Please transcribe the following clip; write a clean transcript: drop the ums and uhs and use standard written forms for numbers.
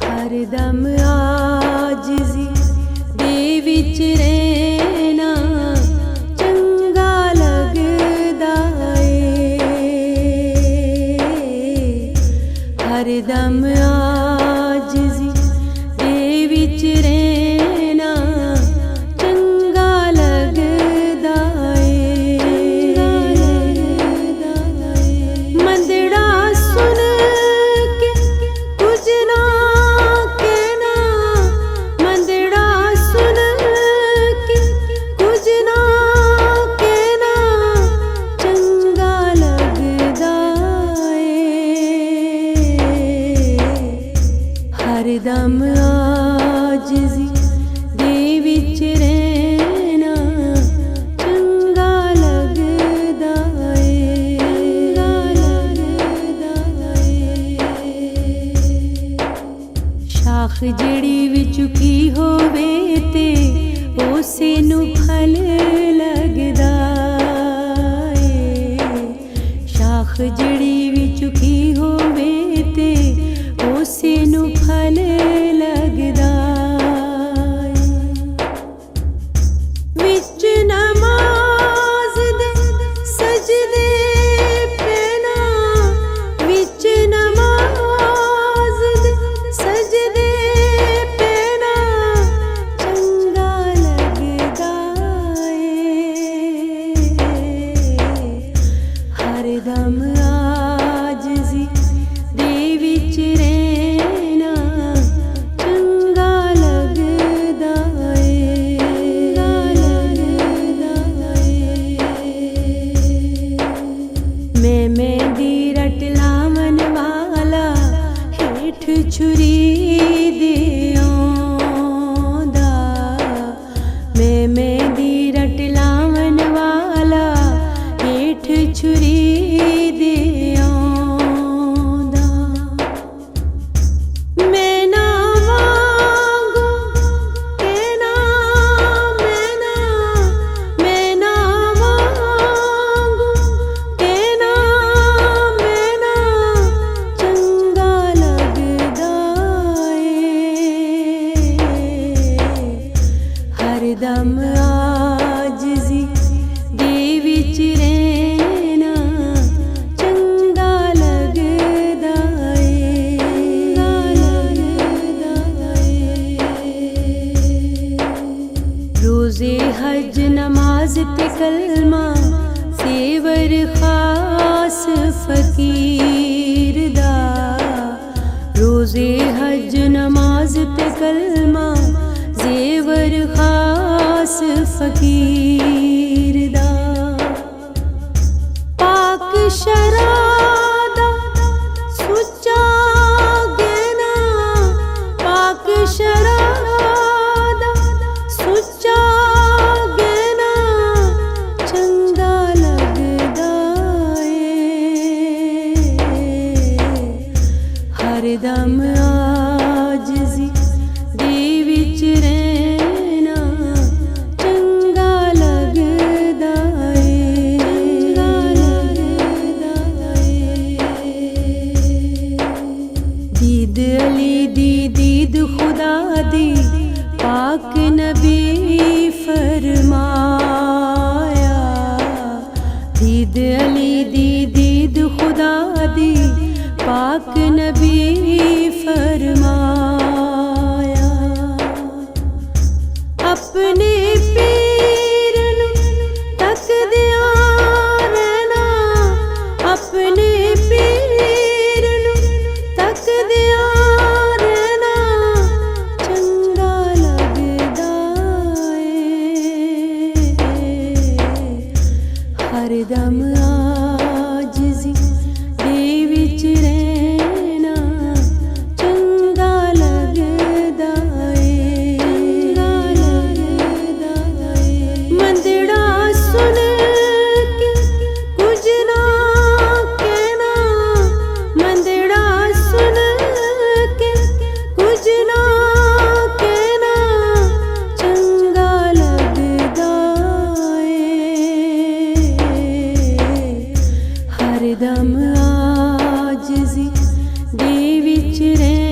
हरदम आजिज़ी दे विच रहना चंगा लगदा ए। हरदम आजिज़ी दे विच रहना चंगा लगदा ए। मंदड़ा सुन के कुछ ना कहना, मंदड़ा सुन के कुछ ना कहना चंगा लगदा ए। हरदम आजिज़ी दे विच रहना चंगा लगदा ए। शाख जड़ी विच झुकी होवे ते उसे नू फल लगदा ए। शाख जड़ी विच झुकी होवे ते उसे नू फल लगदा ए। विच नमाज दे सजदे पैना, विच नमाज दे सजदे पैना चंगा लगदा ए। हरदम आजिज़ी दे विच रहना चंगा लगदा ए। मैं मेहंदी रट लावन वाला हेठ छुरी दे आंदा। मैं मेहंदी रट लावन वाला हेठ छुरी दे आंदा। मैं ना वांगू कहना, मैं ना वांगू कहना, मैं ना चंगा लगदा ए। हरदम आजिज़ी दे विच रहना चंगा लगदा ए। रोज़े हज नमाज ते कलमा सेवर खास फकीर दा। रोज़े हज नमाज ते कलमा जेवर खास फकीर दा। पाक शरादा सुच्चा गहना, पाक शरादा सुच्चा गहना चंगा लगदा ए। हरदम आजिज़ी दे विच रहना चंगा लगदा ए। दीद अली दी दीद खुदा दी पाक नबी फरमाया। दीद अली दी दीद खुदा दी पाक नबी फरमाया। अपने पीर नू तकदिया रहना, अपने पीर नू तकदिया रहना चंगा लगदा ए। हरदम आजिज़ी दे विच रहना चंगा लगदा ए। मंदड़ा सुन के कुछ ना कहना, मंदड़ा सुन के कुछ ना कहना चंगा लगदा ए। हरदम आजिज़ी दे विच रहना